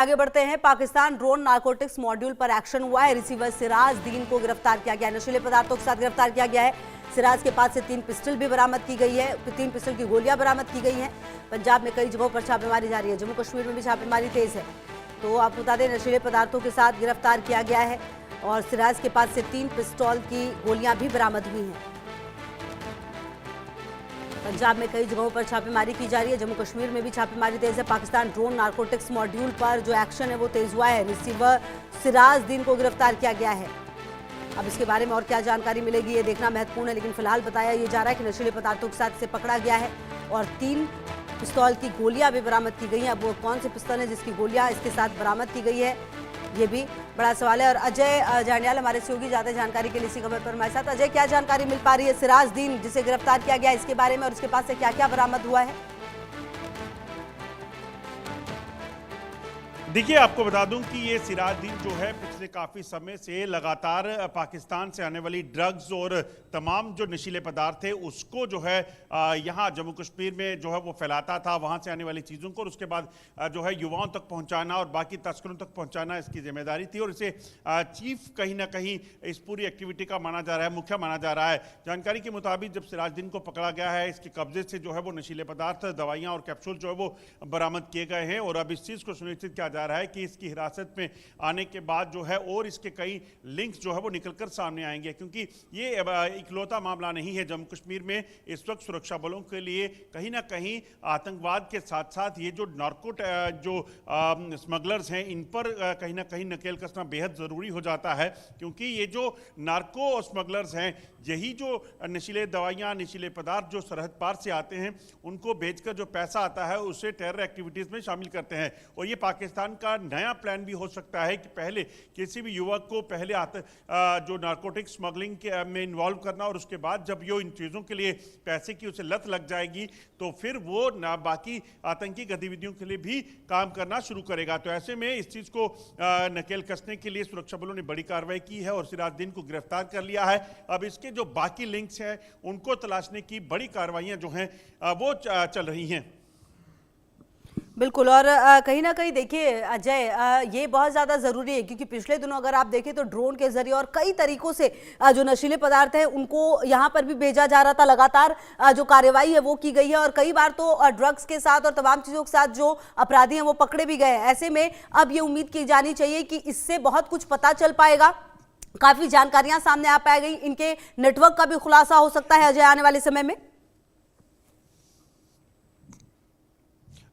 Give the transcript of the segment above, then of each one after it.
आगे बढ़ते हैं। पाकिस्तान ड्रोन नारकोटिक्स मॉड्यूल पर एक्शन हुआ है। रिसीवर सिराज दीन को गिरफ्तार किया गया है। नशीले पदार्थों के साथ गिरफ्तार किया गया है। सिराज के पास से 3 पिस्टल भी बरामद की गई है। 3 पिस्टल की गोलियां बरामद की गई हैं। पंजाब में कई जगहों पर छापेमारी जारी है। जम्मू कश्मीर में भी छापेमारी तेज है। तो आपको बता दें, नशीले पदार्थों के साथ गिरफ्तार किया गया है और सिराज के पास से 3 पिस्तौल की गोलियां भी बरामद हुई हैं। पंजाब में कई जगहों पर छापेमारी की जा रही है। जम्मू कश्मीर में भी छापेमारी तेज है। पाकिस्तान ड्रोन नारकोटिक्स मॉड्यूल पर जो एक्शन है वो तेज हुआ है। रिसीवर सिराज दीन को गिरफ्तार किया गया है। अब इसके बारे में और क्या जानकारी मिलेगी ये देखना महत्वपूर्ण है, लेकिन फिलहाल बताया ये जा रहा है कि नशीले पदार्थों के साथ इसे पकड़ा गया है और 3 पिस्तौल की गोलियां भी बरामद की गई हैं। अब वो कौन से पिस्तौल है जिसकी गोलियां इसके साथ बरामद की गई है, ये भी बड़ा सवाल है। और अजय जांडियाल हमारे सहयोगी ज्यादा जानकारी के लिए इसी खबर पर हमारे साथ। अजय, क्या जानकारी मिल पा रही है सिराज दीन जिसे गिरफ्तार किया गया इसके बारे में और उसके पास से क्या क्या बरामद हुआ है? देखिए, आपको बता दूं कि ये सिराजुद्दीन जो है पिछले काफ़ी समय से लगातार पाकिस्तान से आने वाली ड्रग्स और तमाम जो नशीले पदार्थ थे उसको जो है यहाँ जम्मू कश्मीर में जो है वो फैलाता था। वहाँ से आने वाली चीज़ों को और उसके बाद जो है युवाओं तक पहुँचाना और बाकी तस्करों तक पहुँचाना इसकी जिम्मेदारी थी और इसे चीफ कहीं ना कहीं इस पूरी एक्टिविटी का माना जा रहा है, मुख्य माना जा रहा है। जानकारी के मुताबिक जब सिराजुद्दीन को पकड़ा गया है, इसके कब्जे से जो है वो नशीले पदार्थ, दवाइयाँ और कैप्सूल जो है वो बरामद किए गए हैं और अब इस चीज़ को सुनिश्चित किया जा रहा है कि इसकी हिरासत में आने के बाद जो है और इसके कई लिंक्स जो है वो निकलकर सामने आएंगे, क्योंकि ये इकलौता मामला नहीं है। जम्मू कश्मीर में इस वक्त सुरक्षा बलों के लिए कहीं ना कहीं आतंकवाद के साथ साथ ये जो नार्कोट जो स्मगलर्स हैं इन पर कहीं ना कहीं नकेल कसना बेहद ज़रूरी हो जाता है, क्योंकि ये जो नार्को स्मगलर्स हैं यही जो नशीले दवाइयाँ, नशीले पदार्थ जो सरहद पार से आते हैं उनको बेचकर जो पैसा आता है उसे टेरर एक्टिविटीज़ में शामिल करते हैं। और ये पाकिस्तान का नया प्लान भी हो सकता है कि पहले किसी भी युवक को पहले जो नारकोटिक स्मगलिंग में इन्वॉल्व करना और उसके बाद जब ये इन चीज़ों के लिए पैसे की उसे लत लग जाएगी तो फिर वो बाकी आतंकी गतिविधियों के लिए भी काम करना शुरू करेगा। तो ऐसे में इस चीज़ को नकेल कसने के लिए सुरक्षा बलों ने बड़ी कार्रवाई की है और सिराजुद्दीन को गिरफ्तार कर लिया है। अब इसके जो बाकी लिंक्स हैं उनको तलाशने की बड़ी कार्रवाइयां जो हैं वो चल रही हैं। बिल्कुल, और कहीं ना कहीं देखिए अजय, ये बहुत ज़्यादा ज़रूरी है क्योंकि पिछले दिनों अगर आप देखें तो ड्रोन के जरिए और कई तरीकों से जो नशीले पदार्थ हैं उनको यहाँ पर भी भेजा जा रहा था। लगातार जो कार्रवाई है वो की गई है और कई बार तो ड्रग्स के साथ और तमाम चीज़ों के साथ जो अपराधी हैं वो पकड़े भी गए हैं। ऐसे में अब ये उम्मीद की जानी चाहिए कि इससे बहुत कुछ पता चल पाएगा, काफ़ी जानकारियाँ सामने आ पाएगी, इनके नेटवर्क का भी खुलासा हो सकता है अजय आने वाले समय में।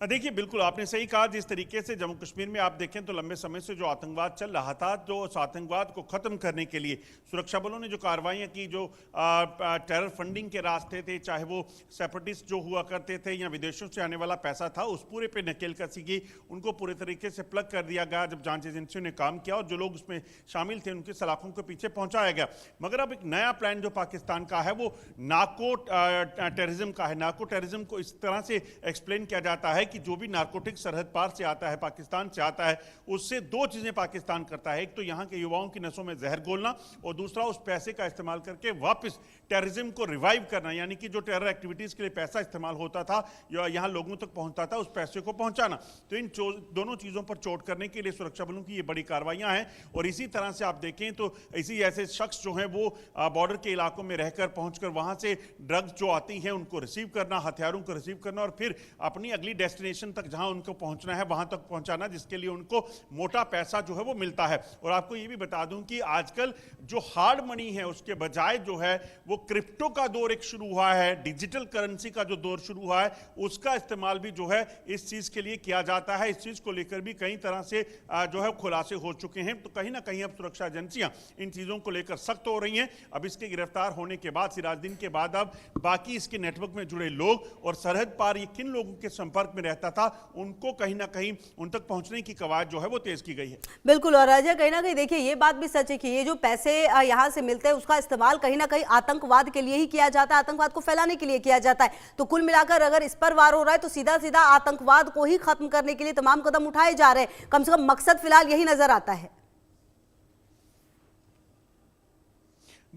देखिए, बिल्कुल आपने सही कहा। जिस तरीके से जम्मू कश्मीर में आप देखें तो लंबे समय से जो आतंकवाद चल रहा था, जो उस आतंकवाद को ख़त्म करने के लिए सुरक्षा बलों ने जो कार्रवाइयाँ की, जो टेरर फंडिंग के रास्ते थे, चाहे वो सेपरेटिस्ट जो हुआ करते थे या विदेशों से आने वाला पैसा था, उस पूरे पे नकेल कसी गई, उनको पूरे तरीके से प्लग कर दिया गया जब जांच एजेंसियों ने काम किया और जो लोग उसमें शामिल थे उनके सलाखों के पीछे पहुँचाया गया। मगर अब एक नया प्लान जो पाकिस्तान का है वो नार्को टेररिज्म का है। नार्को टेररिज्म को इस तरह से एक्सप्लेन किया जाता है कि जो भी नारकोटिक सरहद पार से आता है, पाकिस्तान से आता है, उससे 2 चीजें पाकिस्तान करता है। एक तो यहां के युवाओं की नसों में जहर घोलना और दूसरा उस पैसे का इस्तेमाल करके वापस टेररिज्म को रिवाइव करना, यानी कि जो टेरर एक्टिविटीज के लिए पैसा इस्तेमाल होता था या यहां लोगों तक पहुंचता था उस पैसे को पहुंचाना। तो इन दोनों चीजों पर चोट करने के लिए सुरक्षा बलों की ये बड़ी कार्रवाइयां हैं। और इसी तरह से आप देखें तो इसी ऐसे शख्स जो हैं वो बॉर्डर के इलाकों में रहकर पहुंचकर वहां से ड्रग्स जो आती हैं उनको रिसीव करना, हथियारों को रिसीव करना और फिर अपनी अगली डेस्टिनेशन तक जहां उनको पहुंचना है वहां तक पहुंचाना, जिसके लिए उनको मोटा पैसा जो है वो मिलता है। और आपको ये भी बता दूं कि आजकल जो हार्ड मनी है उसके बजाय जो है वो क्रिप्टो का दौर एक शुरू हुआ है, डिजिटल करेंसी का जो दौर शुरू हुआ है उसका इस्तेमाल भी जो है इस चीज के लिए किया जाता है। इस चीज को लेकर भी कई तरह से जो है खुलासे हो चुके हैं। तो कहीं ना कहीं अब सुरक्षा एजेंसियां इन चीजों को लेकर सख्त हो रही हैं। अब इसके गिरफ्तार होने के बाद सिराजुद्दीन के बाद अब बाकी इसके नेटवर्क में जुड़े लोग और सरहद पार ये किन लोगों के संपर्क में रहता था उनको कहीं ना कहीं उन तक पहुंचने की कवायद जो है वो तेज की गई है। बिल्कुल, और अजय कहीं ना कहीं देखिए ये बात भी सच है कि ये जो पैसे यहाँ से मिलते हैं उसका इस्तेमाल कहीं ना कहीं आतंकवाद के लिए ही किया जाता है, आतंकवाद को फैलाने के लिए किया जाता है। तो कुल मिलाकर अगर इस पर वार हो रहा है तो सीधा सीधा आतंकवाद को ही खत्म करने के लिए तमाम कदम उठाए जा रहे हैं। कम से कम मकसद फिलहाल यही नजर आता है।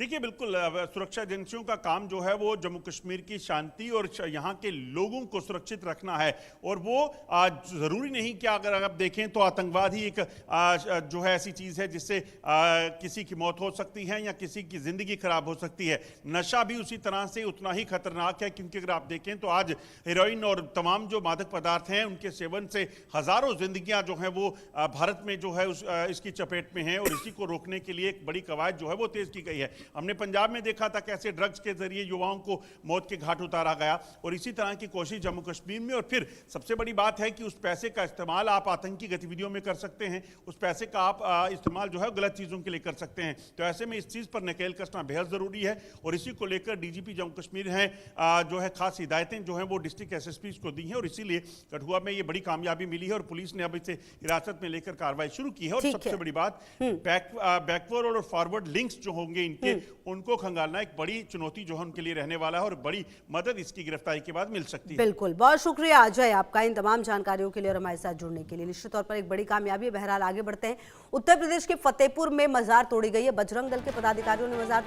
देखिए बिल्कुल सुरक्षा एजेंसियों का काम जो है वो जम्मू कश्मीर की शांति और यहाँ के लोगों को सुरक्षित रखना है। और वो ज़रूरी नहीं कि अगर आप देखें तो आतंकवाद ही एक जो है ऐसी चीज़ है जिससे किसी की मौत हो सकती है या किसी की ज़िंदगी खराब हो सकती है। नशा भी उसी तरह से उतना ही खतरनाक है, क्योंकि अगर आप देखें तो आज हेरोइन और तमाम जो मादक पदार्थ हैं उनके सेवन से हज़ारों जिंदगियां जो हैं वो भारत में जो है इसकी चपेट में हैं। और इसी को रोकने के लिए एक बड़ी कवायद जो है वो तेज़ की गई है। हमने पंजाब में देखा था कैसे ड्रग्स के जरिए युवाओं को मौत के घाट उतारा गया, और इसी तरह की कोशिश जम्मू कश्मीर में। और फिर सबसे बड़ी बात है कि उस पैसे का इस्तेमाल आप आतंकी गतिविधियों में कर सकते हैं, उस पैसे का आप इस्तेमाल जो है गलत चीज़ों के लिए कर सकते हैं। तो ऐसे में इस चीज़ पर नकेल कसना बेहद ज़रूरी है। और इसी को लेकर डीजीपी जम्मू कश्मीर हैं जो है खास हिदायतें जो हैं वो डिस्ट्रिक्ट एसएसपी को दी हैं, और इसीलिए कठुआ में ये बड़ी कामयाबी मिली है और पुलिस ने अब इसे हिरासत में लेकर कार्रवाई शुरू की है। और सबसे बड़ी बात बैकवर्ड और फॉरवर्ड लिंक्स जो होंगे इनके, उनको खंगालना एक बड़ी चुनौती जो है उनके लिए रहने वाला है, और बड़ी मदद इसकी गिरफ्तारी के बाद मिल सकती है। बिल्कुल, बहुत शुक्रिया अजय आपका इन तमाम जानकारियों के लिए और हमारे साथ जुड़ने के लिए। निश्चित तौर पर एक बड़ी कामयाबी है। बहरहाल आगे बढ़ते हैं। उत्तर प्रदेश के फतेहपुर में मजार तोड़ी गई है। बजरंग दल के पदाधिकारियों ने मजार